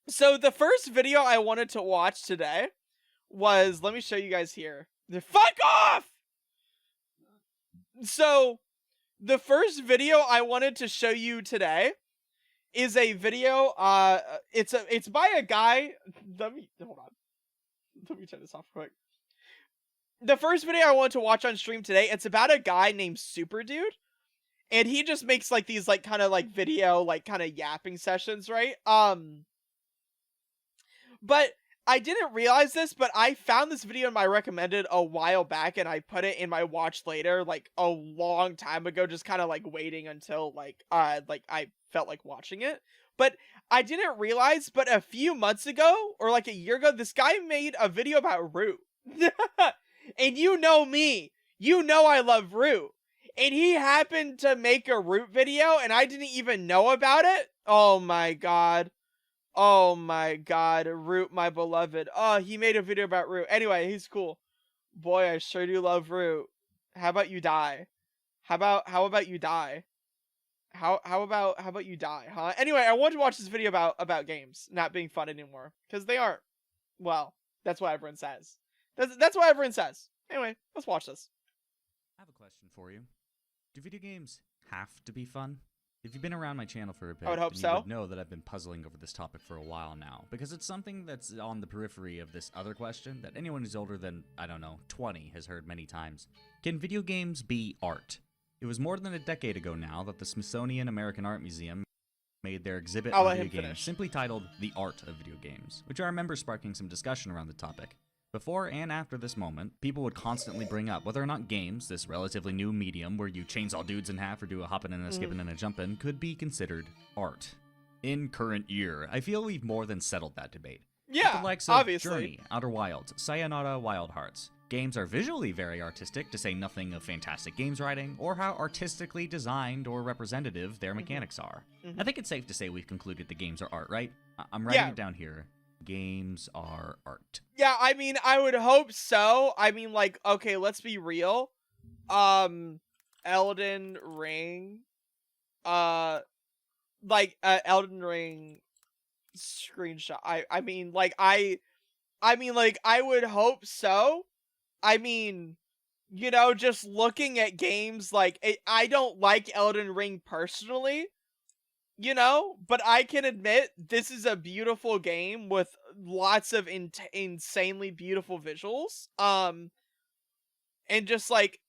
So the first video I wanted to watch today was, let me show you guys here. Fuck off! So the first video I wanted to show you today is a video, it's by a guy. Hold on. Let me turn this off quick. The first video I want to watch on stream today, it's about a guy named Super Dude. And he just makes like these like kind of like video, like kind of yapping sessions, right? But I didn't realize this, but I found this video in my recommended a while back, and I put it in my watch later like a long time ago, just kind of like waiting until like I felt like watching it. But I didn't realize, but a few months ago, or like a year ago, this guy made a video about Root. And you know me. You know I love Root. And he happened to make a Root video, and I didn't even know about it. Oh my god. Oh my god. Root, my beloved. Oh, he made a video about Root. Anyway, he's cool. Boy, I sure do love Root. How about you die? How about you die? How about you die, huh? Anyway, I wanted to watch this video about games not being fun anymore. Because they aren't. Well, that's what everyone says. That's what everyone says. Anyway, let's watch this. I have a question for you. Do video games have to be fun? If you've been around my channel for a bit, I would hope then so. you would know that I've been puzzling over this topic for a while now, because it's something that's on the periphery of this other question that anyone who's older than, I don't know, 20 has heard many times. Can video games be art? It was more than a decade ago now that the Smithsonian American Art Museum made their exhibit on video games simply titled The Art of Video Games, which I remember sparking some discussion around the topic. Before and after this moment, people would constantly bring up whether or not games, this relatively new medium where you chainsaw dudes in half or do a hoppin' and a skippin' and a jumpin', could be considered art. In current year, I feel we've more than settled that debate. Yeah, With the likes of obviously. Journey, Outer Wilds, Sayonara Wild Hearts. Games are visually very artistic, to say nothing of fantastic games writing, or how artistically designed or representative their mechanics are. I think it's safe to say we've concluded the games are art, right? I'm writing it down here. Games are art. Yeah, I mean, I would hope so. I mean, like, okay, let's be real. Elden Ring. Elden Ring screenshot. I mean, I would hope so. I mean, you know, just looking at games, like, I don't like Elden Ring personally. You know, but I can admit this is a beautiful game with lots of insanely beautiful visuals. And just like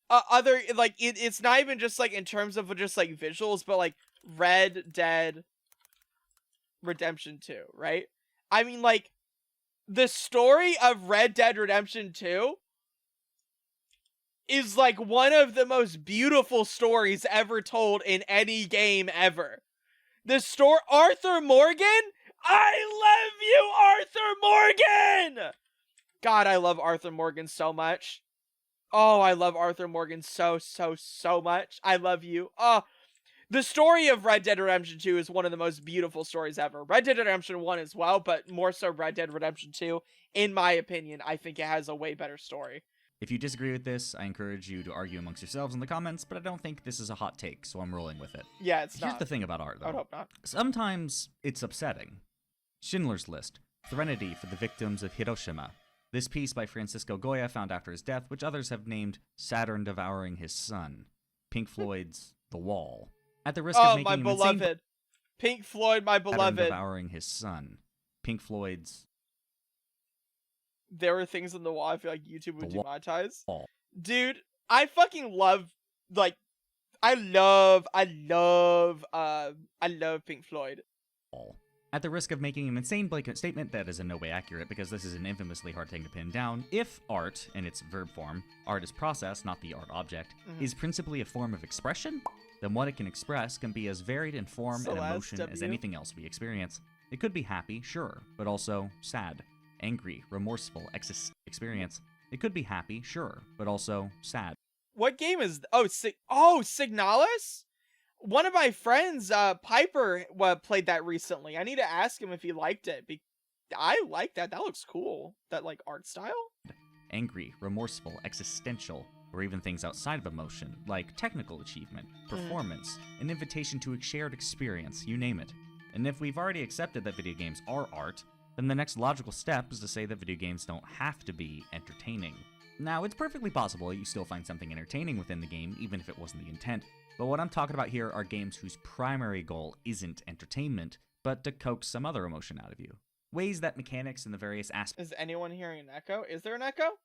other like it's not even just like in terms of just like visuals, but like Red Dead Redemption 2, right? I mean, like the story of Red Dead Redemption 2 is like one of the most beautiful stories ever told in any game ever. The story, Arthur Morgan? I love you, Arthur Morgan! God, I love Arthur Morgan so much. Oh, I love Arthur Morgan so much. I love you. The story of Red Dead Redemption 2 is one of the most beautiful stories ever. Red Dead Redemption 1 as well, but more so Red Dead Redemption 2. In my opinion, I think it has a way better story. If you disagree with this, I encourage you to argue amongst yourselves in the comments, but I don't think this is a hot take, so I'm rolling with it. Yeah, it's Here's the thing about art, though. I would hope not. Sometimes it's upsetting. Schindler's List, Threnody for the Victims of Hiroshima. This piece by Francisco Goya found after his death, which others have named Saturn Devouring His Son. Pink Floyd's The Wall. At the risk of making my beloved. Pink Floyd, my beloved. Saturn Devouring His Son. Pink Floyd's There were things on the wall I feel like YouTube would demonetize. Wall. Dude, I fucking love, like, I love Pink Floyd. At the risk of making an insane blanket statement that is in no way accurate, because this is an infamously hard thing to pin down, if art, in its verb form, art is process, not the art object, is principally a form of expression, then what it can express can be as varied in form and emotion as anything else we experience. It could be happy, sure, but also sad, angry, remorseful, experience. It could be happy, sure, but also sad. What game is... Signalis? One of my friends, Piper, played that recently. I need to ask him if he liked it. I like that. That looks cool. That, like, art style? Angry, remorseful, existential, or even things outside of emotion, like technical achievement, performance, an invitation to a shared experience, you name it. And if we've already accepted that video games are art, then the next logical step is to say that video games don't have to be entertaining. Now, it's perfectly possible that you still find something entertaining within the game, even if it wasn't the intent, but what I'm talking about here are games whose primary goal isn't entertainment, but to coax some other emotion out of you. Ways that mechanics and the various Is anyone hearing an echo? Is there an echo?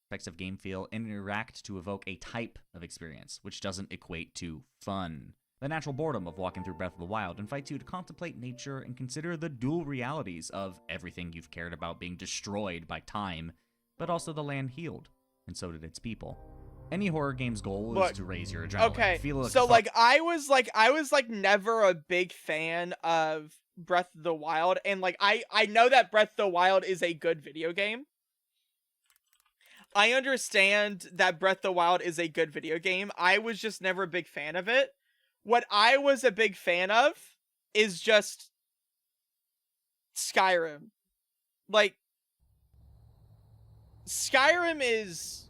aspects of game feel and interact to evoke a type of experience, which doesn't equate to fun. The natural boredom of walking through Breath of the Wild invites you to contemplate nature and consider the dual realities of everything you've cared about being destroyed by time, but also the land healed, and so did its people. Any horror game's goal is to raise your adrenaline. Okay, so like I was never a big fan of Breath of the Wild, and like I know that Breath of the Wild is a good video game. I understand that Breath of the Wild is a good video game. I was just never a big fan of it. What I was a big fan of is just Skyrim. Like, Skyrim is...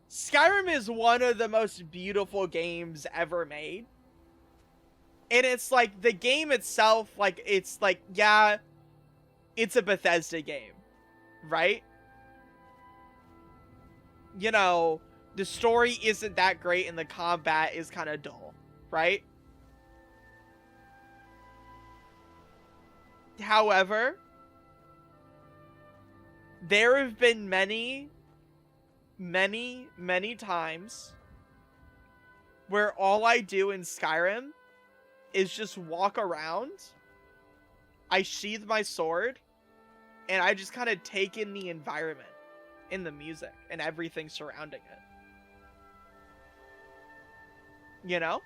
Skyrim is one of the most beautiful games ever made. And it's like, the game itself, like, it's like, yeah, it's a Bethesda game, right? You know, the story isn't that great and the combat is kind of dull, right? However, there have been many times where all I do in Skyrim is just walk around, I sheath my sword, and I just kind of take in the environment, and the music, and everything surrounding it. You know?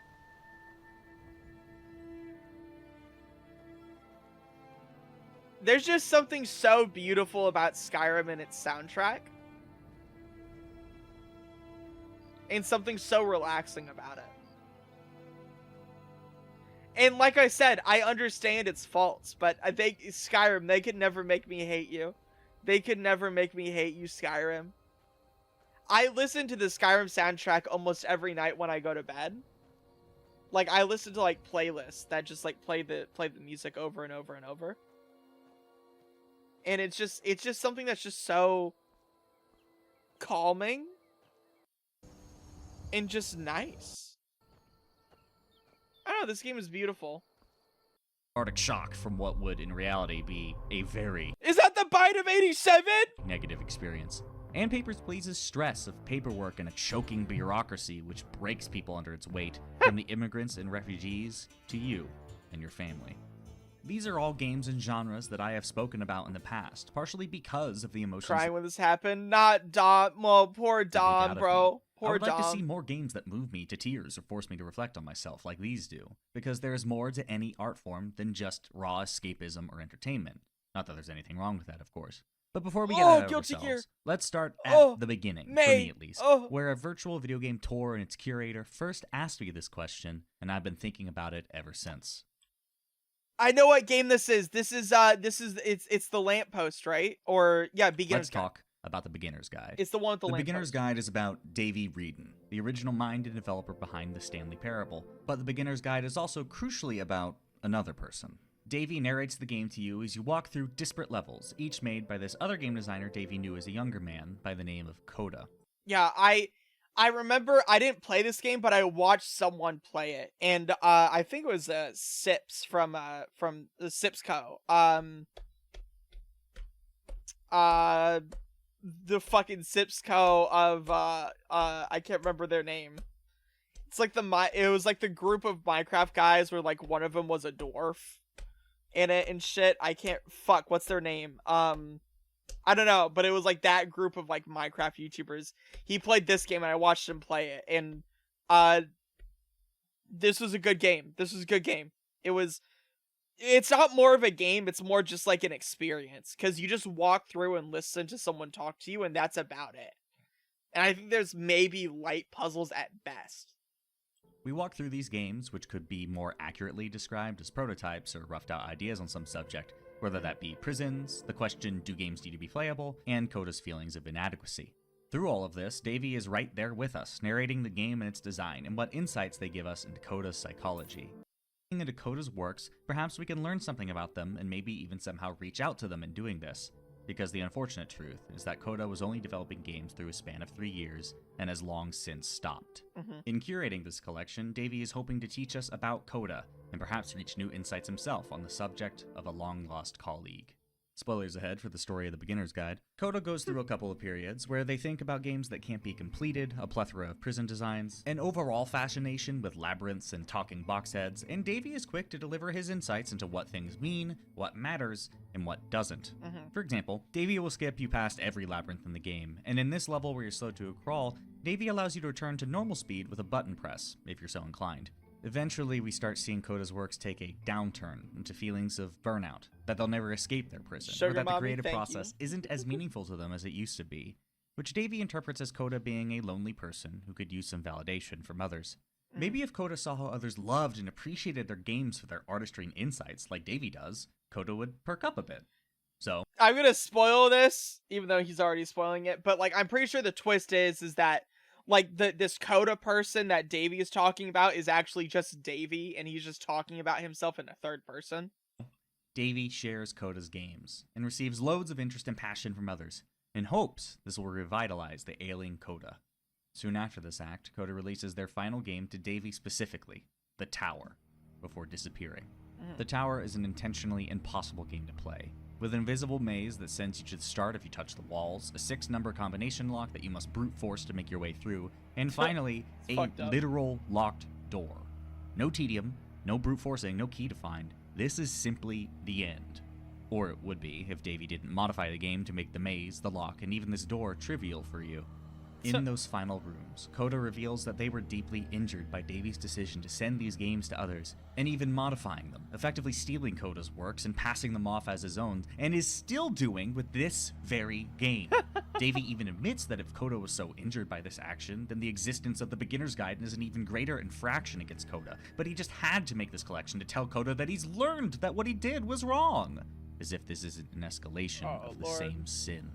There's just something so beautiful about Skyrim and its soundtrack. And something so relaxing about it. And like I said, I understand its faults, but I think Skyrim, they could never make me hate you. They could never make me hate you, Skyrim. I listen to the Skyrim soundtrack almost every night when I go to bed. Like, I listen to, like, playlists that just, like, play the music over and over and over. And it's just something that's just so calming and just nice. I don't know, this game is beautiful. Arctic shock from what would in reality be a very... Is that the bite of 87? ...negative experience. And Papers, Please's stress of paperwork and a choking bureaucracy which breaks people under its weight, from the immigrants and refugees to you and your family. These are all games and genres that I have spoken about in the past, partially because of the emotions... Crying when this happened, not Dom. Well, poor Dom, bro. I would like to see more games that move me to tears or force me to reflect on myself like these do, because there is more to any art form than just raw escapism or entertainment. Not that there's anything wrong with that, of course. But before we get out of ourselves, let's start at the beginning, for me at least, where a virtual video game tour and its curator first asked me this question, and I've been thinking about it ever since. I know what game this is. It's the lamppost, right? Or yeah, beginner's guide. Let's talk about the beginner's guide. It's the one with the lamppost. The beginner's guide is about Davey Wreden, the original mind and developer behind the Stanley Parable. But the beginner's guide is also crucially about another person. Davey narrates the game to you as you walk through disparate levels, each made by this other game designer Davey knew as a younger man by the name of Coda. Yeah, I remember I didn't play this game, but I watched someone play it, and I think it was Sips from the Sips Co. The fucking Sips Co. of I can't remember their name. It's like it was like the group of Minecraft guys where like one of them was a dwarf in it and shit. I can't what's their name? I don't know, but it was like that group of like Minecraft YouTubers. He played this game and I watched him play it, and this was a good game. It's not more of a game, it's more just like an experience, because you just walk through and listen to someone talk to you, and that's about it. And I think there's maybe light puzzles at best. We walk through these games, which could be more accurately described as prototypes or roughed out ideas on some subject, whether that be prisons, the question, do games need to be playable, and Coda's feelings of inadequacy. Through all of this, Davey is right there with us, narrating the game and its design, and what insights they give us into Coda's psychology. Looking into Coda's works, perhaps we can learn something about them and maybe even somehow reach out to them in doing this. Because the unfortunate truth is that Coda was only developing games through a span of 3 years, and has long since stopped. In curating this collection, Davey is hoping to teach us about Coda, and perhaps reach new insights himself on the subject of a long-lost colleague. Spoilers ahead for the story of the beginner's guide. Coda goes through a couple of periods where they think about games that can't be completed, a plethora of prison designs, an overall fascination with labyrinths and talking box heads, and Davey is quick to deliver his insights into what things mean, what matters, and what doesn't. For example, Davey will skip you past every labyrinth in the game, and in this level where you're slowed to a crawl, Davey allows you to return to normal speed with a button press, if you're so inclined. Eventually, we start seeing Coda's works take a downturn into feelings of burnout, that they'll never escape their prison, or that the creative process isn't as meaningful to them as it used to be, which Davey interprets as Coda being a lonely person who could use some validation from others. Maybe if Coda saw how others loved and appreciated their games for their artistry and insights, like Davey does, Coda would perk up a bit. So, I'm gonna spoil this, even though he's already spoiling it, but like I'm pretty sure the twist is that like this Coda person that Davey is talking about is actually just Davey, and he's just talking about himself in the third person. Davey shares Coda's games, and receives loads of interest and passion from others, in hopes this will revitalize the ailing Coda. Soon after this act, Coda releases their final game to Davey specifically, The Tower, before disappearing. The Tower is an intentionally impossible game to play, with an invisible maze that sends you to the start if you touch the walls, a 6-number combination lock that you must brute force to make your way through, and finally, a literal locked door. No tedium, no brute forcing, no key to find. This is simply the end. Or it would be if Davey didn't modify the game to make the maze, the lock, and even this door trivial for you. In those final rooms, Coda reveals that they were deeply injured by Davey's decision to send these games to others, and even modifying them, effectively stealing Coda's works and passing them off as his own, and is still doing with this very game. Davey even admits that if Coda was so injured by this action, then the existence of the beginner's guide is an even greater infraction against Coda, but he just had to make this collection to tell Coda that he's learned that what he did was wrong, as if this isn't an escalation of the same sin.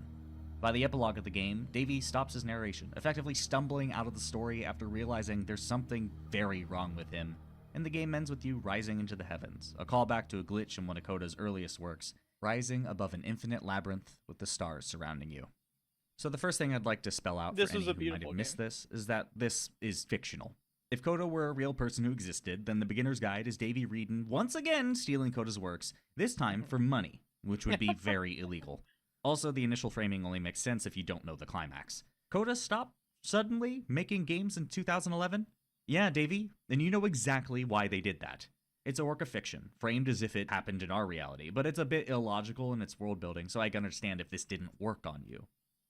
By the epilogue of the game, Davey stops his narration, effectively stumbling out of the story after realizing there's something very wrong with him, and the game ends with you rising into the heavens, a callback to a glitch in one of Coda's earliest works, rising above an infinite labyrinth with the stars surrounding you. So the first thing I'd like to spell out for any who might have missed this is that this is fictional. If Coda were a real person who existed, then the beginner's guide is Davey Reedon once again stealing Coda's works, this time for money, which would be very illegal. Also, the initial framing only makes sense if you don't know the climax. Coda stopped suddenly making games in 2011? Yeah, Davey, and you know exactly why they did that. It's a work of fiction, framed as if it happened in our reality, but it's a bit illogical in its world building, so I can understand if this didn't work on you.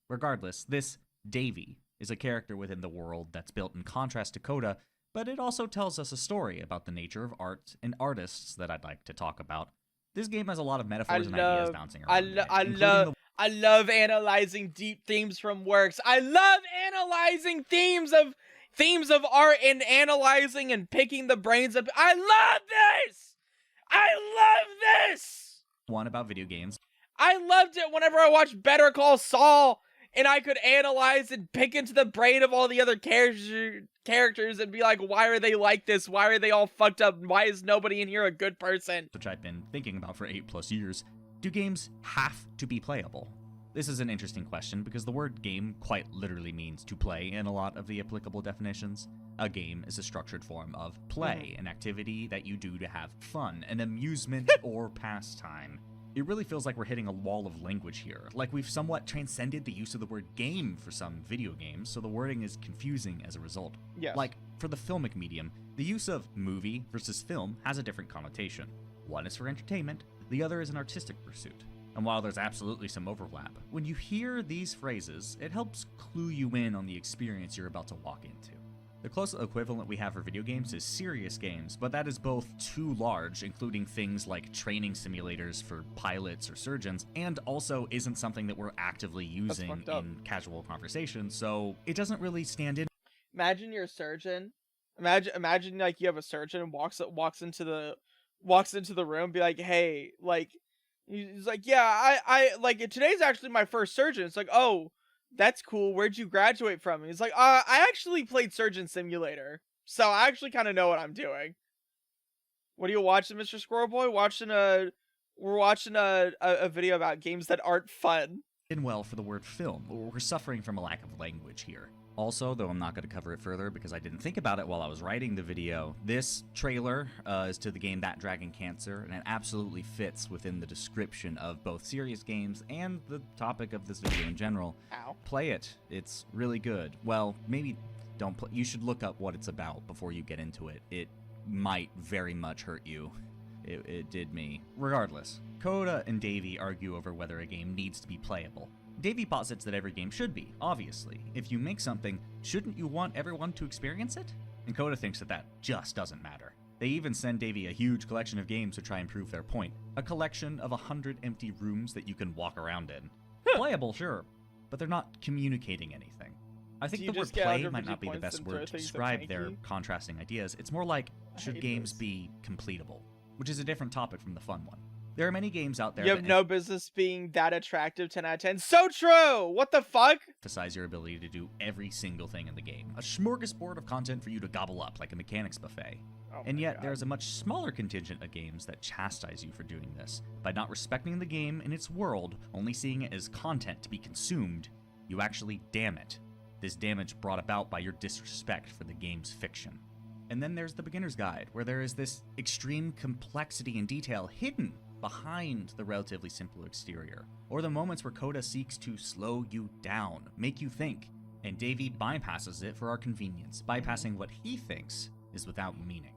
Regardless, this Davey is a character within the world that's built in contrast to Coda, but it also tells us a story about the nature of art and artists that I'd like to talk about. This game has a lot of metaphors and ideas bouncing around. I love analyzing deep themes from works. I love analyzing themes of art and analyzing and picking the brains of. I love this. I love this. One about video games. I loved it whenever I watched Better Call Saul and I could analyze and pick into the brain of all the other characters and be like, why are they like this? Why are they all fucked up? Why is nobody in here a good person? Which I've been thinking about for 8+ years. Do games have to be playable? This is an interesting question because the word game quite literally means to play in a lot of the applicable definitions. A game is a structured form of play, an activity that you do to have fun, an amusement, or pastime. It really feels like we're hitting a wall of language here, like we've somewhat transcended the use of the word game for some video games, so the wording is confusing as a result. Yes. Like, for the filmic medium, the use of movie versus film has a different connotation. One is for entertainment, the other is an artistic pursuit. And while there's absolutely some overlap, when you hear these phrases, it helps clue you in on the experience you're about to walk into. The closest equivalent we have for video games is serious games, but that is both too large, including things like training simulators for pilots or surgeons, and also isn't something that we're actively using in casual conversation, so it doesn't really stand in. Imagine you're a surgeon. Imagine like you have a surgeon and walks into the room, be like, hey, like, He's like, yeah, I like today's actually my first surgeon. It's like, oh, that's cool. Where'd you graduate from? He's like, I actually played Surgeon Simulator, so I actually kind of know what I'm doing. What are you watching, Mr. Squirrel Boy? We're watching a video about games that aren't fun. In well for the word film, but we're suffering from a lack of language here. Also, though I'm not going to cover it further because I didn't think about it while I was writing the video, this trailer is to the game That Dragon Cancer, and it absolutely fits within the description of both serious games and the topic of this video in general. Ow. Play it. It's really good. Well, maybe don't play. You should look up what it's about before you get into it. It might very much hurt you. It did me. Regardless, Coda and Davey argue over whether a game needs to be playable. Davey posits that every game should be, obviously. If you make something, shouldn't you want everyone to experience it? And Coda thinks that just doesn't matter. They even send Davey a huge collection of games to try and prove their point. A collection of 100 empty rooms that you can walk around in. Playable, sure, but they're not communicating anything. I think the word play might not be the best word to describe their contrasting ideas. It's more like, should games be completable? Which is a different topic from the fun one. There are many games out there you have no business being that attractive. 10 out of 10. So true! What the fuck? Emphasize your ability to do every single thing in the game. A smorgasbord of content for you to gobble up like a mechanics buffet. Oh and yet, there's a much smaller contingent of games that chastise you for doing this. By not respecting the game and its world, only seeing it as content to be consumed, you actually damn it. This damage brought about by your disrespect for the game's fiction. And then there's the beginner's guide, where there is this extreme complexity and detail hidden behind the relatively simple exterior, or the moments where Coda seeks to slow you down, make you think, and Davey bypasses it for our convenience, bypassing what he thinks is without meaning.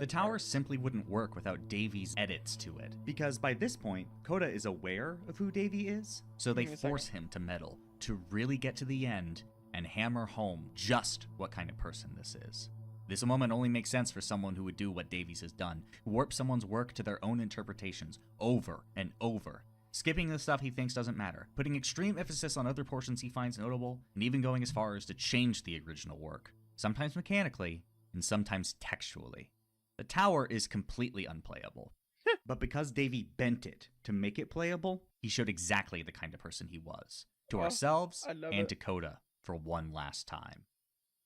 The tower simply wouldn't work without Davey's edits to it, because by this point, Coda is aware of who Davey is, so they force him to meddle, to really get to the end and hammer home just what kind of person this is. This moment only makes sense for someone who would do what Davies has done, warp someone's work to their own interpretations over and over, skipping the stuff he thinks doesn't matter, putting extreme emphasis on other portions he finds notable, and even going as far as to change the original work, sometimes mechanically, and sometimes textually. The tower is completely unplayable, but because Davey bent it to make it playable, he showed exactly the kind of person he was, to ourselves and to Coda for one last time.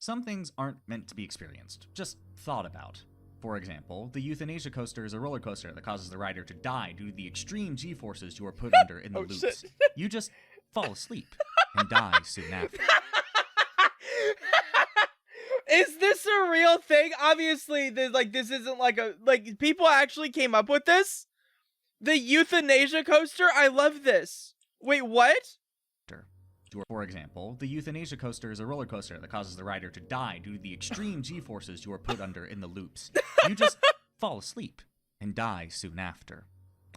Some things aren't meant to be experienced, just thought about. For example, the euthanasia coaster is a roller coaster that causes the rider to die due to the extreme G-forces you are put under in the loops. Shit. You just fall asleep and die soon after. Is this a real thing? Obviously, this isn't like people actually came up with this? The euthanasia coaster? I love this. Wait, what? For example, the euthanasia coaster is a roller coaster that causes the rider to die due to the extreme G-forces you are put under in the loops. You just fall asleep and die soon after.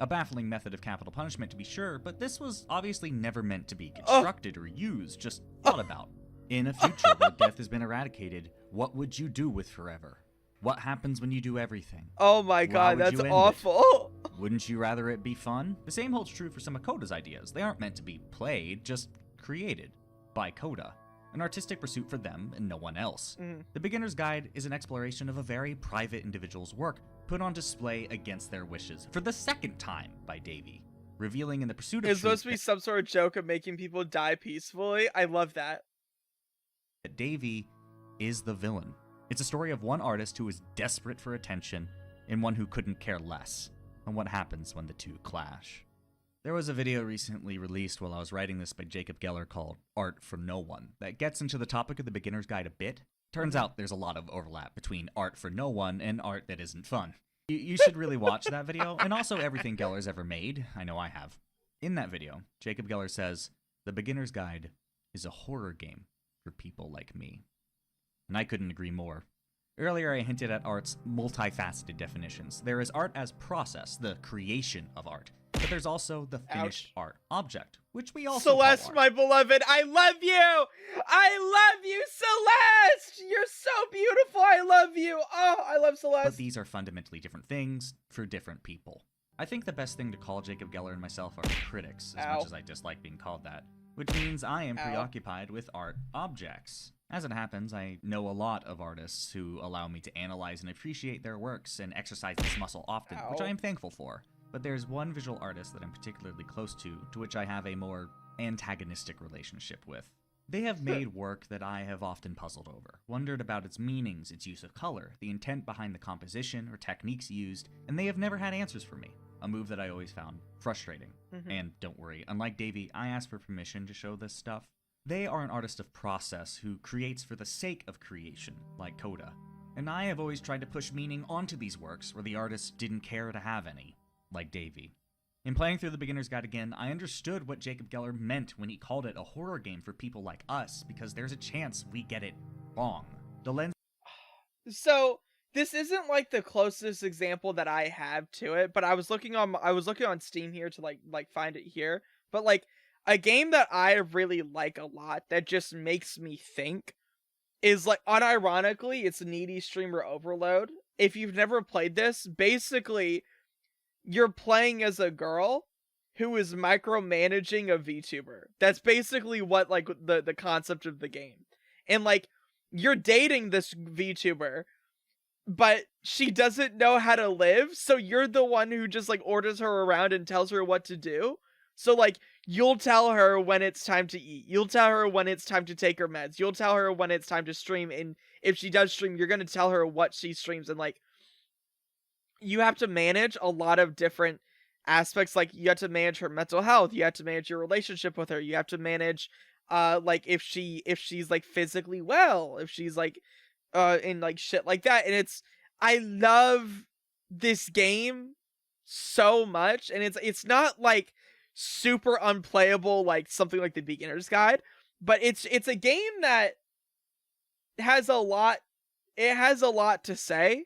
A baffling method of capital punishment to be sure, but this was obviously never meant to be constructed or used, just thought about. In a future where death has been eradicated, what would you do with forever? What happens when you do everything? Oh my god, that's awful. Wouldn't you rather it be fun? The same holds true for some of Coda's ideas. They aren't meant to be played, just created by Coda, an artistic pursuit for them and no one else. The Beginner's Guide is an exploration of a very private individual's work put on display against their wishes for the second time by Davey, revealing in the pursuit of It's supposed to be some sort of joke of making people die peacefully. I love that. That Davey is the villain. It's a story of one artist who is desperate for attention and one who couldn't care less, and what happens when the two clash. There was a video recently released while I was writing this by Jacob Geller called Art for No One that gets into the topic of the Beginner's Guide a bit. Turns out there's a lot of overlap between art for no one and art that isn't fun. You should really watch that video, and also everything Geller's ever made. I know I have. In that video, Jacob Geller says, "The Beginner's Guide is a horror game for people like me." And I couldn't agree more. Earlier, I hinted at art's multifaceted definitions. There is art as process, the creation of art. But there's also the finished art object, which we also Celeste, call art. my beloved, I love you! I love you, Celeste! You're so beautiful, I love you! Oh, I love Celeste. But these are fundamentally different things for different people. I think the best thing to call Jacob Geller and myself are critics, as much as I dislike being called that. Which means I am preoccupied with art objects. As it happens, I know a lot of artists who allow me to analyze and appreciate their works and exercise this muscle often, which I am thankful for. But there's one visual artist that I'm particularly close to which I have a more antagonistic relationship with. They have made work that I have often puzzled over, wondered about its meanings, its use of color, the intent behind the composition or techniques used, and they have never had answers for me, a move that I always found frustrating. And don't worry, unlike Davey, I asked for permission to show this stuff. They are an artist of process who creates for the sake of creation, like Coda. And I have always tried to push meaning onto these works where the artist didn't care to have any, like Davey. In playing through the Beginner's Guide again, I understood what Jacob Geller meant when he called it a horror game for people like us, because there's a chance we get it wrong. The lens. So this isn't like the closest example that I have to it, but I was looking on Steam here to like find it here. But like a game that I really like a lot that just makes me think is like unironically, it's Needy Streamer Overload. If you've never played this, basically you're playing as a girl who is micromanaging a VTuber. That's basically what like the concept of the game. And like you're dating this VTuber, but she doesn't know how to live, so you're the one who just like orders her around and tells her what to do. So like you'll tell her when it's time to eat. You'll tell her when it's time to take her meds. You'll tell her when it's time to stream, and if she does stream, you're going to tell her what she streams, and like you have to manage a lot of different aspects. Like you have to manage her mental health, you have to manage your relationship with her, you have to manage like if she's like physically well, if she's like and like shit like that. And I love this game so much, and it's not like super unplayable like something like the Beginner's Guide, but it's a game that has a lot to say,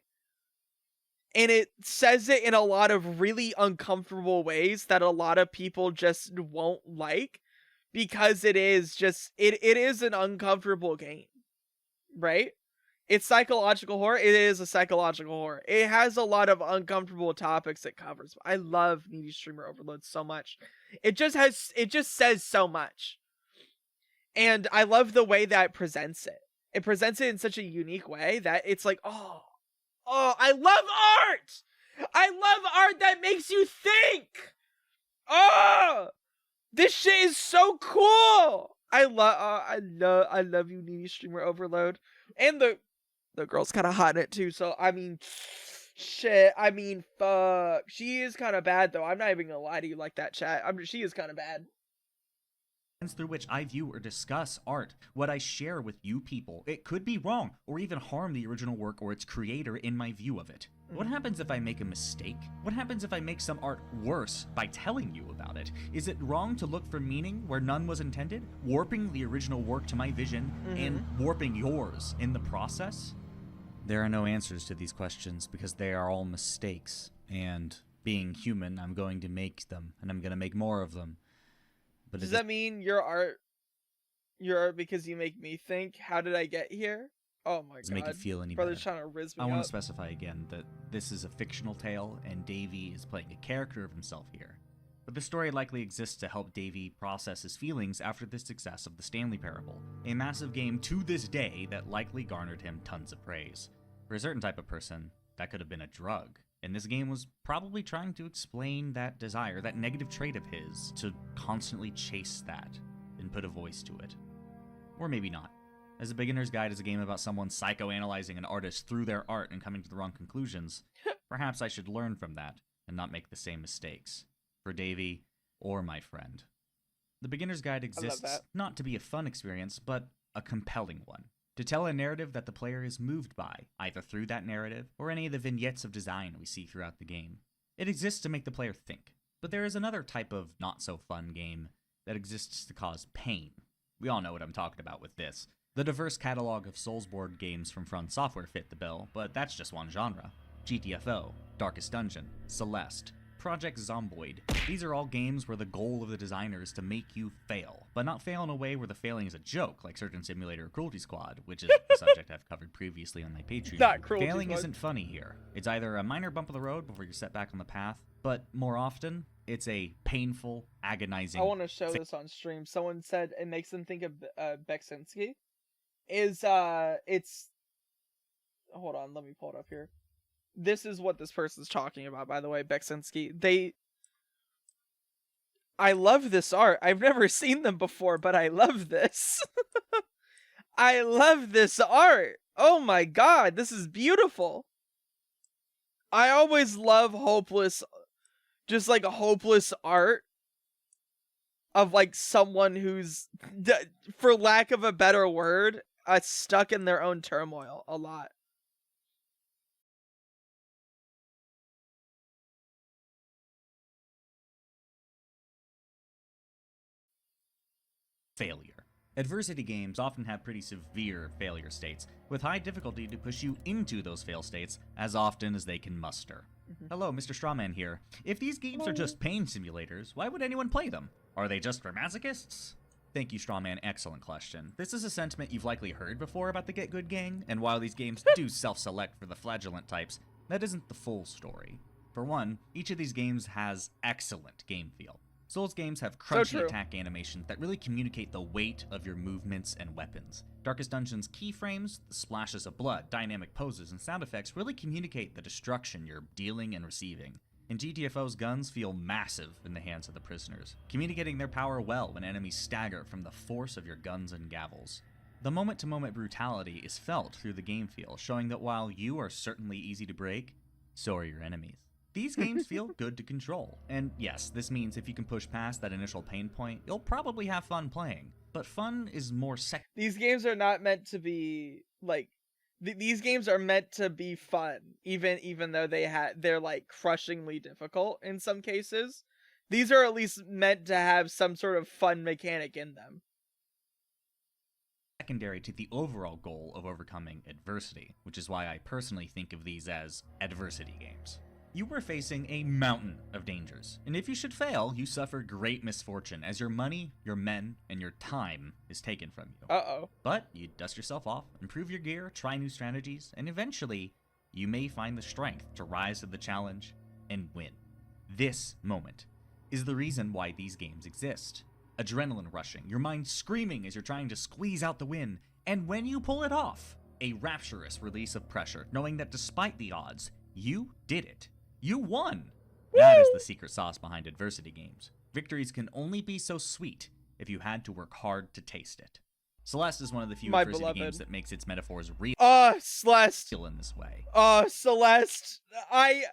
and it says it in a lot of really uncomfortable ways that a lot of people just won't like, because it is an uncomfortable game, right? It's psychological horror. It is a psychological horror. It has a lot of uncomfortable topics it covers. I love Needy Streamer Overload so much. It just says so much. And I love the way that it presents it. It presents it in such a unique way that it's like, oh, I love art! I love art that makes you think! Oh! This shit is so cool! I love you, Needy Streamer Overload. And the girl's kind of hot in it too, so I mean, shit, I mean, fuck. She is kind of bad though. I'm not even gonna lie to you like that, chat. She is kind of bad. Through which I view or discuss art, what I share with you people. It could be wrong, or even harm the original work or its creator in my view of it. What happens if I make a mistake? What happens if I make some art worse by telling you about it? Is it wrong to look for meaning where none was intended? Warping the original work to my vision and warping yours in the process? There are no answers to these questions because they are all mistakes. And being human, I'm going to make them, and I'm going to make more of them. But does that mean your art because you make me think? How did I get here? Oh my god. Make it feel any Brother's better. trying to riz me I want up. to specify again that this is a fictional tale, and Davey is playing a character of himself here. But the story likely exists to help Davey process his feelings after the success of the Stanley Parable, a massive game to this day that likely garnered him tons of praise. For a certain type of person, that could have been a drug. And this game was probably trying to explain that desire, that negative trait of his, to constantly chase that and put a voice to it. Or maybe not. As a Beginner's Guide is a game about someone psychoanalyzing an artist through their art and coming to the wrong conclusions, perhaps I should learn from that and not make the same mistakes. For Davey or my friend. The Beginner's Guide exists not to be a fun experience, but a compelling one. To tell a narrative that the player is moved by, either through that narrative or any of the vignettes of design we see throughout the game. It exists to make the player think, but there is another type of not-so-fun game that exists to cause pain. We all know what I'm talking about with this. The diverse catalog of Soulsborne games from From Software fit the bill, but that's just one genre. GTFO, Darkest Dungeon, Celeste, Project Zomboid. These are all games where the goal of the designer is to make you fail, but not fail in a way where the failing is a joke, like Surgeon Simulator or Cruelty Squad, which is a subject I've covered previously on my Patreon. Not Cruelty Failing Squad. isn't funny here. It's either a minor bump of the road before you're set back on the path, but more often, it's a painful, agonizing... I want to show this on stream. Someone said it makes them think of Beksinski. It's... Hold on, let me pull it up here. this is what this person's talking about, by the way, Beksinski. I love this art. I've never seen them before, but I love this. I love this art. Oh my god, this is beautiful. I always love hopeless, just like a hopeless art of like someone who's, for lack of a better word, stuck in their own turmoil a lot. Failure. Adversity games often have pretty severe failure states, with high difficulty to push you into those fail states as often as they can muster. Hello, Mr. Strawman here. If these games are just pain simulators, why would anyone play them? Are they just for masochists? Thank you, Strawman. Excellent question. This is a sentiment you've likely heard before about the Get Good gang, and while these games do self-select for the flagellant types, that isn't the full story. For one, each of these games has excellent game feel. Souls games have crunchy attack animations that really communicate the weight of your movements and weapons. Darkest Dungeon's keyframes, the splashes of blood, dynamic poses, and sound effects really communicate the destruction you're dealing and receiving. And GTFO's guns feel massive in the hands of the prisoners, communicating their power well when enemies stagger from the force of your guns and gavels. The moment-to-moment brutality is felt through the game feel, showing that while you are certainly easy to break, so are your enemies. These games feel good to control, and yes, this means if you can push past that initial pain point, you'll probably have fun playing. But fun is more These games are not meant to be, like, these games are meant to be fun, even though they're, like, crushingly difficult in some cases. These are at least meant to have some sort of fun mechanic in them. Secondary to the overall goal of overcoming adversity, which is why I personally think of these as adversity games. You were facing a mountain of dangers, and if you should fail, you suffer great misfortune as your money, your men, and your time is taken from you. But you dust yourself off, improve your gear, try new strategies, and eventually, you may find the strength to rise to the challenge and win. This moment is the reason why these games exist. Adrenaline rushing, your mind screaming as you're trying to squeeze out the win, and when you pull it off, a rapturous release of pressure, knowing that despite the odds, you did it. You won! That is the secret sauce behind adversity games. Victories can only be so sweet if you had to work hard to taste it. Celeste is one of the few adversity games that makes its metaphors real. Celeste. In this way. Celeste. I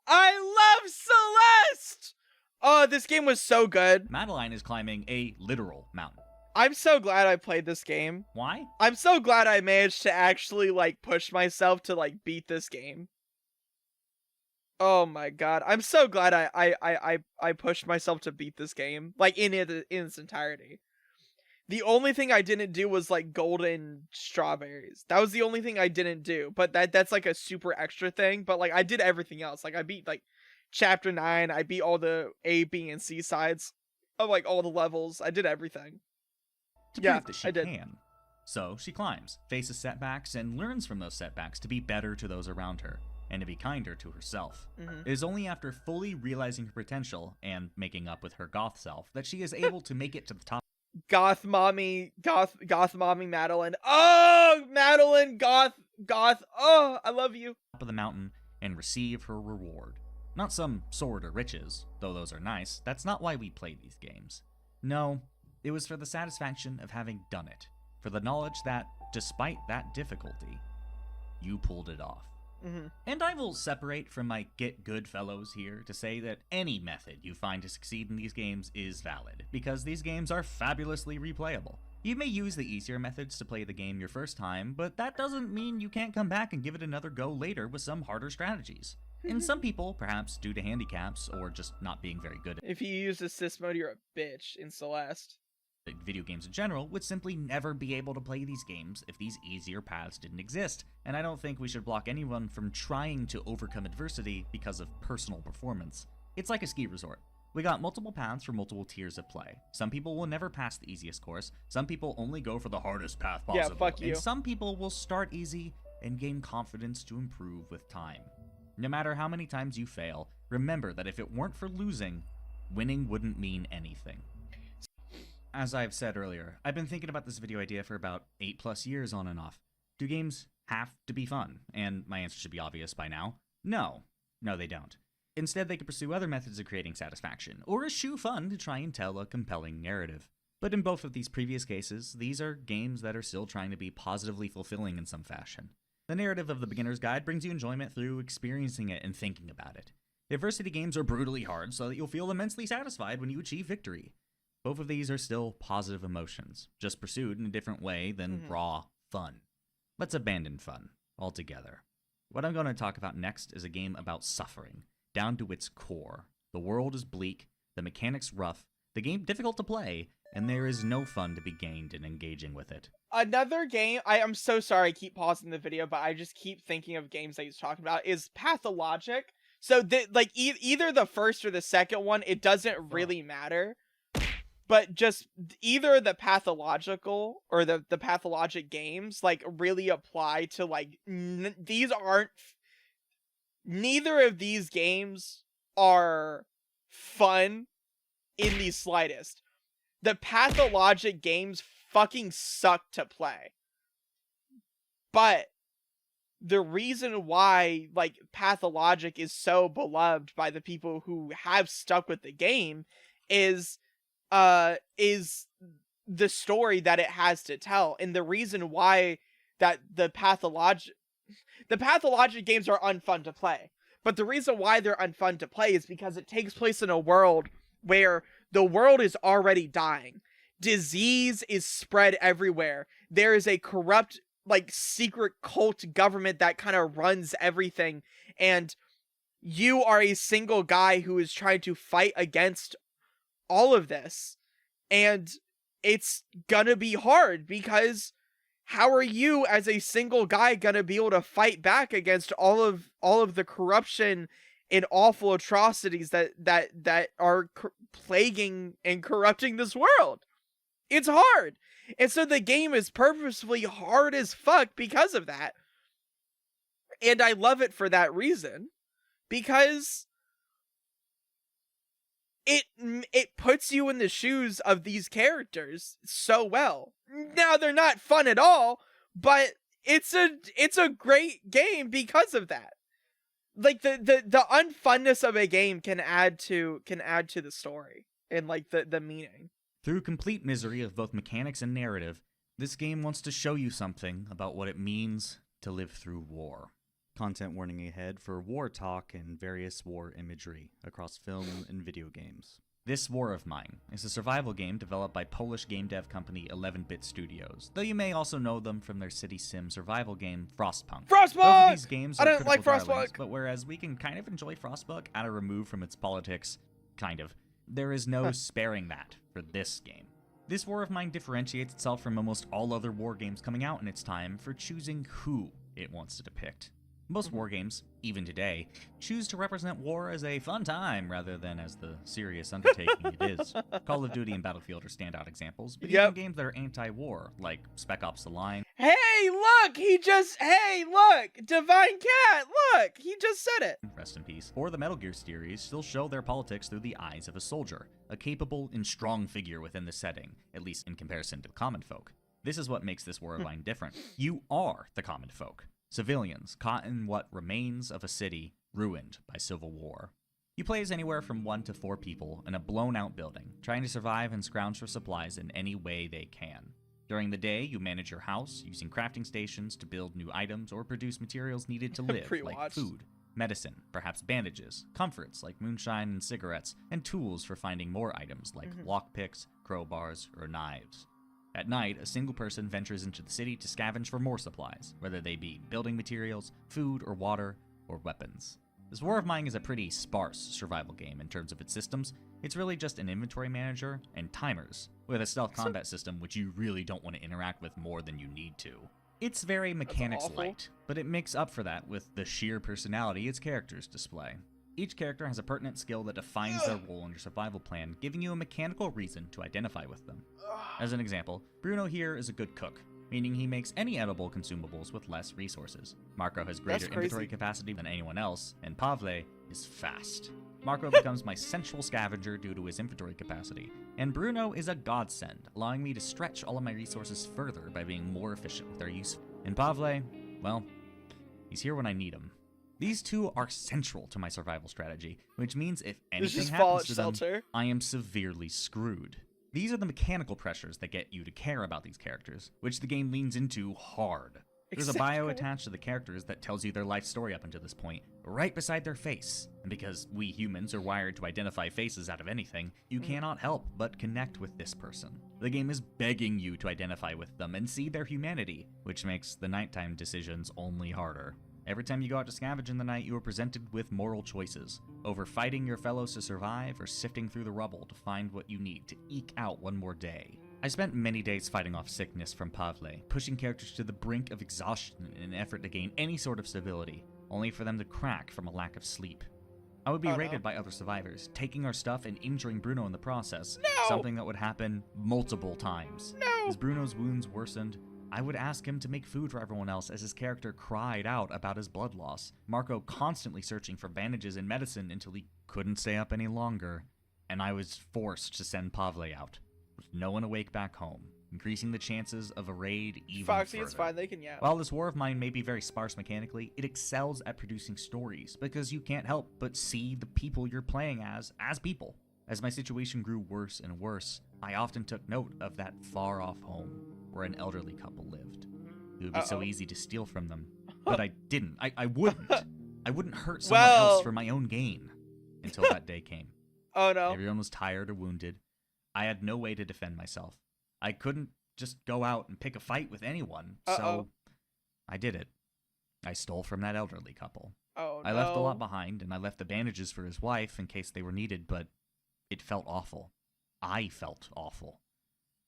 love Celeste! Oh, this game was so good. Madeline is climbing a literal mountain. I'm so glad I played this game. Why? I'm so glad I managed to actually, like, push myself to, like, beat this game. Oh my god, I'm so glad I pushed myself to beat this game, like, in its entirety. The only thing I didn't do was, like, golden strawberries. That was the only thing I didn't do, but that's, like, a super extra thing, but, like, I did everything else. Like, I beat, like, Chapter 9, I beat all the A, B, and C sides of, like, all the levels. I did everything. To prove that she can. So, she climbs, faces setbacks, and learns from those setbacks to be better to those around her, and to be kinder to herself. It is only after fully realizing her potential and making up with her goth self that she is able to make it to the top. Goth mommy Madeline. Oh, Madeline, goth. Oh, I love you. Top of the mountain and receive her reward. Not some sword or riches, though those are nice. That's not why we play these games. No, it was for the satisfaction of having done it. For the knowledge that, despite that difficulty, you pulled it off. And I will separate from my get good fellows here to say that any method you find to succeed in these games is valid, because these games are fabulously replayable. You may use the easier methods to play the game your first time, but that doesn't mean you can't come back and give it another go later with some harder strategies. And some people, perhaps due to handicaps or just not being very good if you use assist mode, you're a bitch in Celeste. Video games in general would simply never be able to play these games if these easier paths didn't exist, and I don't think we should block anyone from trying to overcome adversity because of personal performance. It's like a ski resort. We got multiple paths for multiple tiers of play. Some people will never pass the easiest course, some people only go for the hardest path possible, yeah, fuck you. And some people will start easy and gain confidence to improve with time. No matter how many times you fail, remember that if it weren't for losing, winning wouldn't mean anything. As I've said earlier, I've been thinking about this video idea for about 8+ years on and off. Do games have to be fun? And my answer should be obvious by now. No. No, they don't. Instead, they can pursue other methods of creating satisfaction, or eschew fun to try and tell a compelling narrative. But in both of these previous cases, these are games that are still trying to be positively fulfilling in some fashion. The narrative of the beginner's guide brings you enjoyment through experiencing it and thinking about it. Adversity games are brutally hard so that you'll feel immensely satisfied when you achieve victory. Both of these are still positive emotions, just pursued in a different way than raw fun. Let's abandon fun altogether. What I'm going to talk about next is a game about suffering, down to its core. The world is bleak, the mechanics rough, the game difficult to play, and there is no fun to be gained in engaging with it. Another game, I'm so sorry I keep pausing the video, but I just keep thinking of games that he's talking about, is Pathologic. So, either the first or the second one, it doesn't really matter. But just either the pathological or the pathologic games, like, really apply to, like, these aren't... Neither of these games are fun in the slightest. The pathologic games fucking suck to play. But the reason why, like, Pathologic is so beloved by the people who have stuck with the game is the story that it has to tell. And the reason why that the pathologic games are unfun to play. But the reason why they're unfun to play is because it takes place in a world where the world is already dying. Disease is spread everywhere. There is a corrupt, like, secret cult government that kind of runs everything. And you are a single guy who is trying to fight against all of this. And it's gonna be hard because how are you as a single guy gonna be able to fight back against all of the corruption and awful atrocities that are plaguing and corrupting this world? It's hard. And so the game is purposefully hard as fuck because of that. And I love it for that reason. Because it puts you in the shoes of these characters so well. Now, they're not fun at all, but it's a great game because of that. Like, the unfunness of a game can add to the story and, like, the meaning. Through complete misery of both mechanics and narrative, this game wants to show you something about what it means to live through war. Content warning ahead for war talk and various war imagery across film and video games. This War of Mine is a survival game developed by Polish game dev company 11-Bit Studios, though you may also know them from their city sim survival game Frostpunk. Both of these games are critical darlings, but whereas we can kind of enjoy Frostpunk at a remove from its politics, kind of, there is no sparing that for this game. This War of Mine differentiates itself from almost all other war games coming out in its time for choosing who it wants to depict. Most war games, even today, choose to represent war as a fun time rather than as the serious undertaking it is. Call of Duty and Battlefield are standout examples, but even games that are anti-war, like Spec Ops: The Line. Hey, look! Divine Cat, look! He just said it! Rest in peace. Or the Metal Gear series still show their politics through the eyes of a soldier, a capable and strong figure within the setting, at least in comparison to the common folk. This is what makes this War of Mine different. You are the common folk. Civilians caught in what remains of a city ruined by civil war. You play as anywhere from 1 to 4 people in a blown-out building, trying to survive and scrounge for supplies in any way they can. During the day, you manage your house, using crafting stations to build new items or produce materials needed to live, like food, medicine, perhaps bandages, comforts like moonshine and cigarettes, and tools for finding more items like lockpicks, crowbars, or knives. At night, a single person ventures into the city to scavenge for more supplies, whether they be building materials, food or water, or weapons. This War of Mine is a pretty sparse survival game in terms of its systems. It's really just an inventory manager and timers, with a stealth combat system which you really don't want to interact with more than you need to. It's very mechanics light, but it makes up for that with the sheer personality its characters display. Each character has a pertinent skill that defines their role in your survival plan, giving you a mechanical reason to identify with them. As an example, Bruno here is a good cook, meaning he makes any edible consumables with less resources. Marco has greater inventory capacity than anyone else, and Pavle is fast. Marco becomes my central scavenger due to his inventory capacity, and Bruno is a godsend, allowing me to stretch all of my resources further by being more efficient with their use. And Pavle, well, he's here when I need him. These two are central to my survival strategy, which means if anything just fall happens at to them, shelter. I am severely screwed. These are the mechanical pressures that get you to care about these characters, which the game leans into hard. There's a bio attached to the characters that tells you their life story up until this point, right beside their face. And because we humans are wired to identify faces out of anything, you cannot help but connect with this person. The game is begging you to identify with them and see their humanity, which makes the nighttime decisions only harder. Every time you go out to scavenge in the night, you are presented with moral choices, over fighting your fellows to survive or sifting through the rubble to find what you need to eke out one more day. I spent many days fighting off sickness from Pavle, pushing characters to the brink of exhaustion in an effort to gain any sort of stability, only for them to crack from a lack of sleep. I would be raided by other survivors, taking our stuff and injuring Bruno in the process, something that would happen multiple times. As Bruno's wounds worsened, I would ask him to make food for everyone else as his character cried out about his blood loss, Marco constantly searching for bandages and medicine until he couldn't stay up any longer, and I was forced to send Pavle out, with no one awake back home, increasing the chances of a raid even Foxy, further. it's fine, they can yap. While this war of mine may be very sparse mechanically, it excels at producing stories, because you can't help but see the people you're playing as people. As my situation grew worse and worse, I often took note of that far-off home where an elderly couple lived. It would be so easy to steal from them, but I didn't. I wouldn't. I wouldn't hurt someone else for my own gain, until that day came. Oh no. Everyone was tired or wounded. I had no way to defend myself. I couldn't just go out and pick a fight with anyone, so I did it. I stole from that elderly couple. Oh no. I left a lot behind, and I left the bandages for his wife in case they were needed, but it felt awful. I felt awful.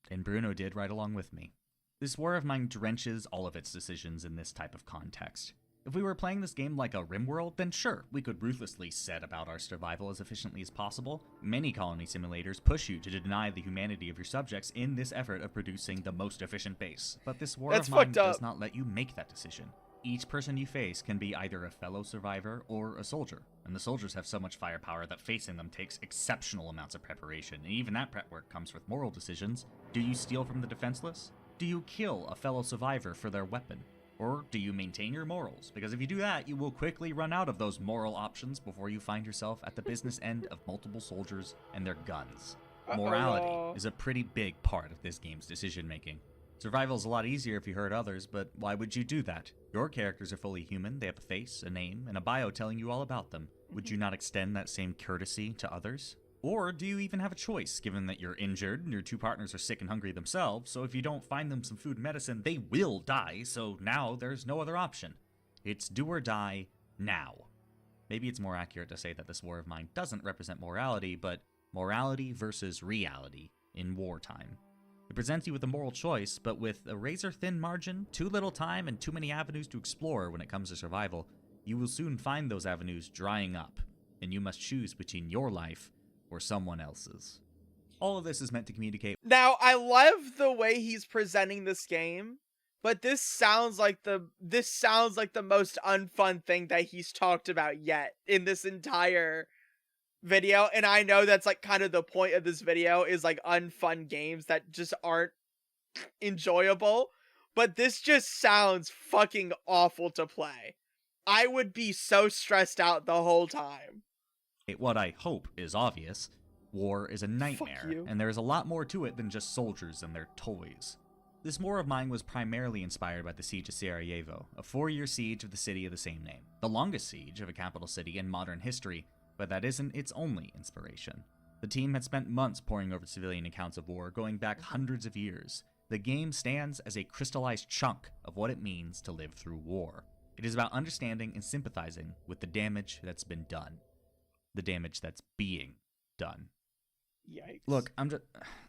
And Bruno did right along with me. This war of mine drenches all of its decisions in this type of context. If we were playing this game like a RimWorld, then sure, we could ruthlessly set about our survival as efficiently as possible. Many colony simulators push you to deny the humanity of your subjects in this effort of producing the most efficient base. But this war of mine does not let you make that decision. Each person you face can be either a fellow survivor or a soldier, and the soldiers have so much firepower that facing them takes exceptional amounts of preparation, and even that prep work comes with moral decisions. Do you steal from the defenseless? Do you kill a fellow survivor for their weapon? Or do you maintain your morals? Because if you do that, you will quickly run out of those moral options before you find yourself at the business end of multiple soldiers and their guns. Morality is a pretty big part of this game's decision-making. Survival is a lot easier if you hurt others, but why would you do that? Your characters are fully human, they have a face, a name, and a bio telling you all about them. Would you not extend that same courtesy to others? Or do you even have a choice, given that you're injured and your two partners are sick and hungry themselves, so if you don't find them some food and medicine, they will die, so now there's no other option. It's do or die, now. Maybe it's more accurate to say that this war of mine doesn't represent morality, but morality versus reality in wartime. It presents you with a moral choice, but with a razor-thin margin, too little time, and too many avenues to explore when it comes to survival, you will soon find those avenues drying up, and you must choose between your life or someone else's. All of this is meant to communicate. Now, I love the way he's presenting this game, but this sounds like the most unfun thing that he's talked about yet in this entire video, and I know that's like kind of the point of this video is like unfun games that just aren't enjoyable, but this just sounds fucking awful to play. I would be so stressed out the whole time. What I hope is obvious. War is a nightmare, and there is a lot more to it than just soldiers and their toys. This war of mine was primarily inspired by the Siege of Sarajevo, a 4-year siege of the city of the same name. The longest siege of a capital city in modern history, but that isn't its only inspiration. The team had spent months poring over civilian accounts of war, going back hundreds of years. The game stands as a crystallized chunk of what it means to live through war. It is about understanding and sympathizing with the damage that's been done. The damage that's being done. Yikes. Look,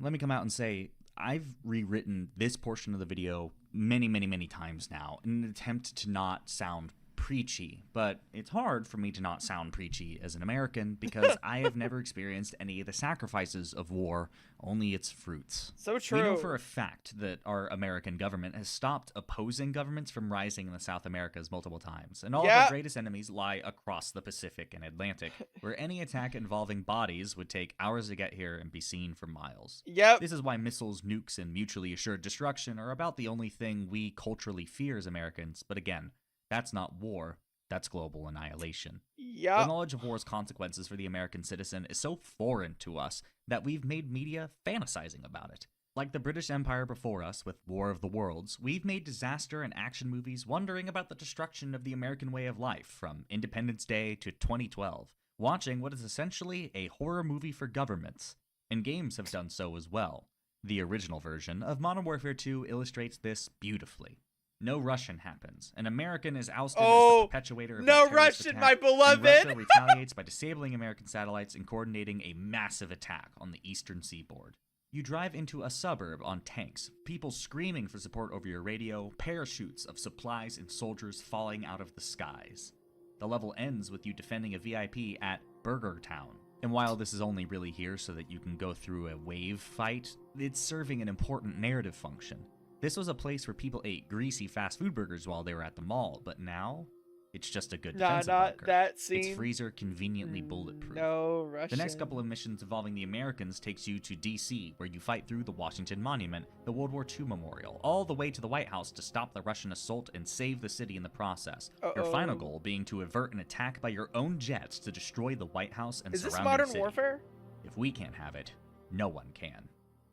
let me come out and say, I've rewritten this portion of the video many times now in an attempt to not sound preachy, but it's hard for me to not sound preachy as an American because I have never experienced any of the sacrifices of war, only its fruits. So true. We know for a fact that our American government has stopped opposing governments from rising in the South Americas multiple times, and all of our greatest enemies lie across the Pacific and Atlantic, where any attack involving bodies would take hours to get here and be seen for miles. This is why missiles, nukes, and mutually assured destruction are about the only thing we culturally fear as Americans, but again, that's not war, That's global annihilation. The Yep. knowledge of war's consequences for the American citizen is so foreign to us that we've made media fantasizing about it. Like the British Empire before us with War of the Worlds, we've made disaster and action movies wondering about the destruction of the American way of life from Independence Day to 2012, watching what is essentially a horror movie for governments. And games have done so as well. The original version of Modern Warfare 2 illustrates this beautifully. No Russian happens. An American is ousted as the perpetuator of no a terrorist Russian, attack, my beloved! and Russia retaliates by disabling American satellites and coordinating a massive attack on the eastern seaboard. You drive into a suburb on tanks, people screaming for support over your radio, parachutes of supplies and soldiers falling out of the skies. The level ends with you defending a VIP at Burger Town. And while this is only really here so that you can go through a wave fight, it's serving an important narrative function. This was a place where people ate greasy fast food burgers while they were at the mall, but now it's just a good defensive bunker. That scene. Its freezer conveniently bulletproof. No Russian. The next couple of missions involving the Americans takes you to DC, where you fight through the Washington Monument, the World War II Memorial, all the way to the White House to stop the Russian assault and save the city in the process. Your final goal being to avert an attack by your own jets to destroy the White House and surrounding city. Is this Modern Warfare? If we can't have it, no one can.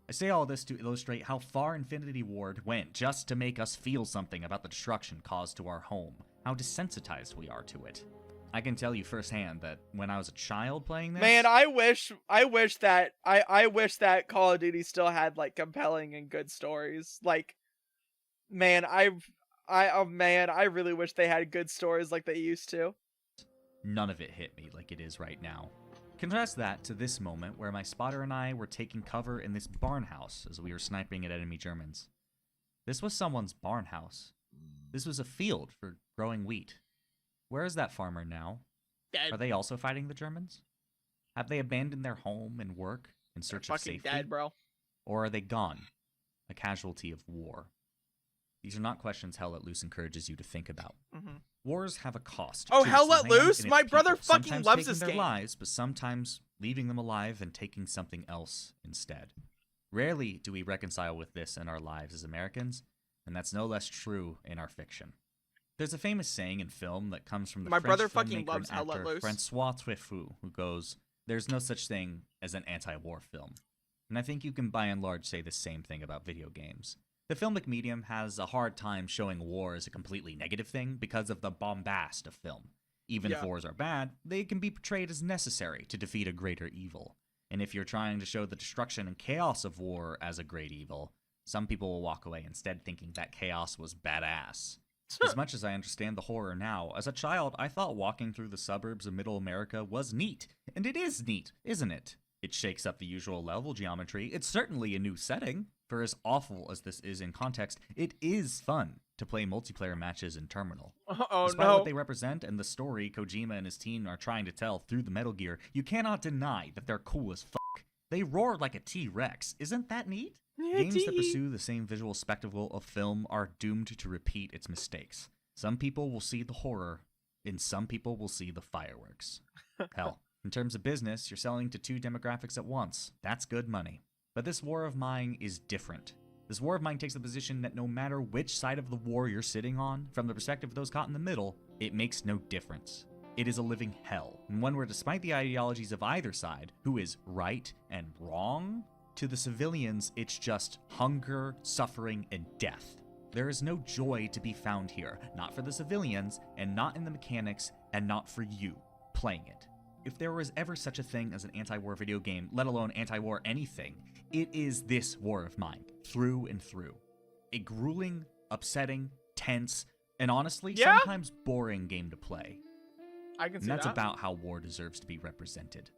I say all this to illustrate how far Infinity Ward went just to make us feel something about the destruction caused to our home, how desensitized we are to it. I can tell you firsthand that when I was a child playing this... Man, I wish that Call of Duty still had, like, compelling and good stories. Like, man, I really wish they had good stories like they used to. None of it hit me like it is right now. Contrast that to this moment where my spotter and I were taking cover in this barn house as we were sniping at enemy Germans. This was someone's barn house. This was a field for growing wheat. Where is that farmer now? Dead. Are they also fighting the Germans? Have they abandoned their home and work in search of safety? Dead, bro. Or are they gone, a casualty of war? These are not questions Hell Let Loose encourages you to think about. Mm-hmm. Wars have a cost. Oh, to Hell its Let land Loose? and its My brother people, fucking sometimes loves taking this their game. lives, but sometimes leaving them alive and taking something else instead. Rarely do we reconcile with this in our lives as Americans, and that's no less true in our fiction. There's a famous saying in film that comes from the My French brother filmmaker fucking loves and Hell Let actor Loose. Francois Truffaut, who goes, "There's no such thing as an anti-war film." And I think you can by and large say the same thing about video games. The filmic medium has a hard time showing war as a completely negative thing because of the bombast of film. Even if wars are bad, they can be portrayed as necessary to defeat a greater evil. And if you're trying to show the destruction and chaos of war as a great evil, some people will walk away instead thinking that chaos was badass. As much as I understand the horror now, as a child I thought walking through the suburbs of middle America was neat. And it is neat, isn't it? It shakes up the usual level geometry. It's certainly a new setting. For as awful as this is in context, it is fun to play multiplayer matches in Terminal. Despite what they represent and the story Kojima and his team are trying to tell through the Metal Gear, you cannot deny that they're cool as fuck. They roar like a T-Rex. Isn't that neat? Games that pursue the same visual spectacle of film are doomed to repeat its mistakes. Some people will see the horror, and some people will see the fireworks. Hell, in terms of business, you're selling to two demographics at once. That's good money. But this war of mine is different. This war of mine takes the position that no matter which side of the war you're sitting on, from the perspective of those caught in the middle, it makes no difference. It is a living hell, and one where despite the ideologies of either side, who is right and wrong, to the civilians it's just hunger, suffering, and death. There is no joy to be found here, not for the civilians, and not in the mechanics, and not for you playing it. If there was ever such a thing as an anti-war video game, let alone anti-war anything, it is this war of mine, through and through. A grueling, upsetting, tense, and honestly, sometimes boring game to play. I can see and that's that. about how war deserves to be represented.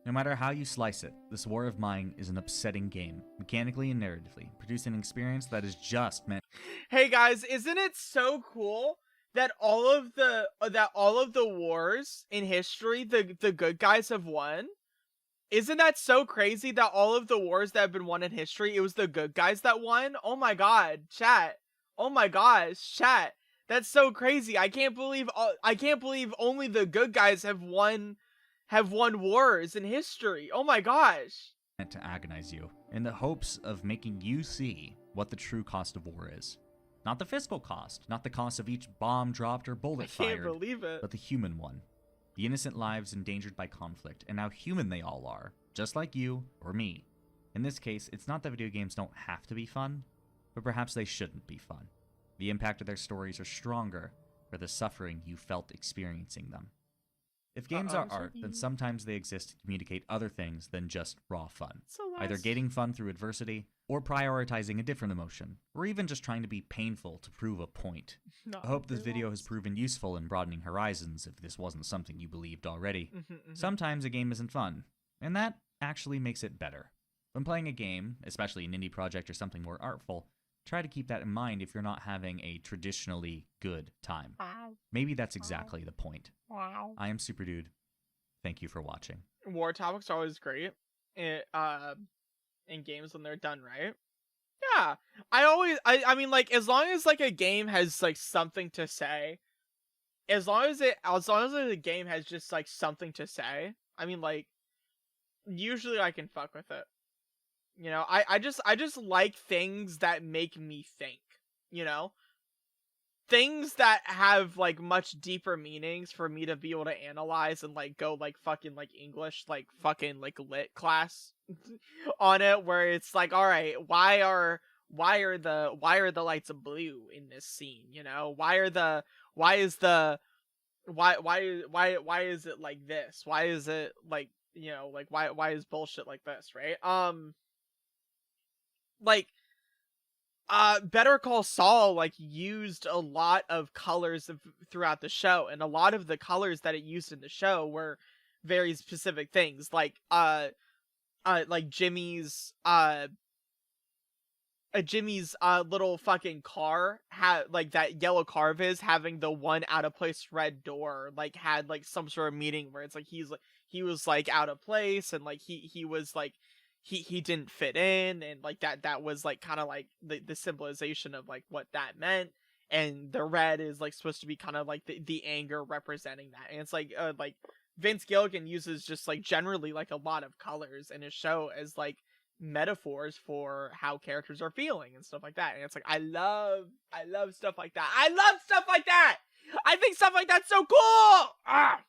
No matter how you slice it, this war of mine is an upsetting game, mechanically and narratively, producing an experience that is just meant. Hey guys, isn't it so cool that all of the wars in history, the good guys have won? Isn't that so crazy that all of the wars that have been won in history, it was the good guys that won? Oh my god, chat. Oh my gosh, chat. That's so crazy. I can't believe only the good guys have won wars in history. Oh my gosh. Meant to agonize you, in the hopes of making you see what the true cost of war is. Not the fiscal cost, not the cost of each bomb dropped or I bullet can't fired, believe it. but the human one. The innocent lives endangered by conflict, and how human they all are, just like you or me. In this case, it's not that video games don't have to be fun, but perhaps they shouldn't be fun. The impact of their stories are stronger for the suffering you felt experiencing them. If games are art, then sometimes they exist to communicate other things than just raw fun. Either getting fun through adversity, or prioritizing a different emotion, or even just trying to be painful to prove a point. I hope this video has proven useful in broadening horizons if this wasn't something you believed already. Sometimes a game isn't fun, and that actually makes it better. When playing a game, especially an indie project or something more artful, try to keep that in mind if you're not having a traditionally good time. Maybe that's exactly the point. I am Super Dude. Thank you for watching. War topics are always great in games when they're done right. Yeah, I mean, like, as long as like a game has like something to say, as long as the game has just like something to say, I mean, like, usually I can fuck with it. You know, I just like things that make me think, you know? Things that have like much deeper meanings for me to be able to analyze and like go like fucking like English, like fucking like lit class on it, where it's like, all right, why are the lights blue in this scene, you know? Why is it like this? Why is it like, you know, like why is bullshit like this, right? Like, Better Call Saul like used a lot of colors throughout the show, and a lot of the colors that it used in the show were very specific things, like Jimmy's little fucking car had like that yellow car of his having the one out of place red door, like had like some sort of meaning where it's like he was like out of place, and like he was like he didn't fit in, and like that was like kind of like the symbolization of like what that meant. And the red is like supposed to be kind of like the anger representing that. And it's like Vince Gilligan uses just like generally like a lot of colors in his show as like metaphors for how characters are feeling and stuff like that. And it's like, I love stuff like that. I love stuff like that. I think stuff like that's so cool. Ah!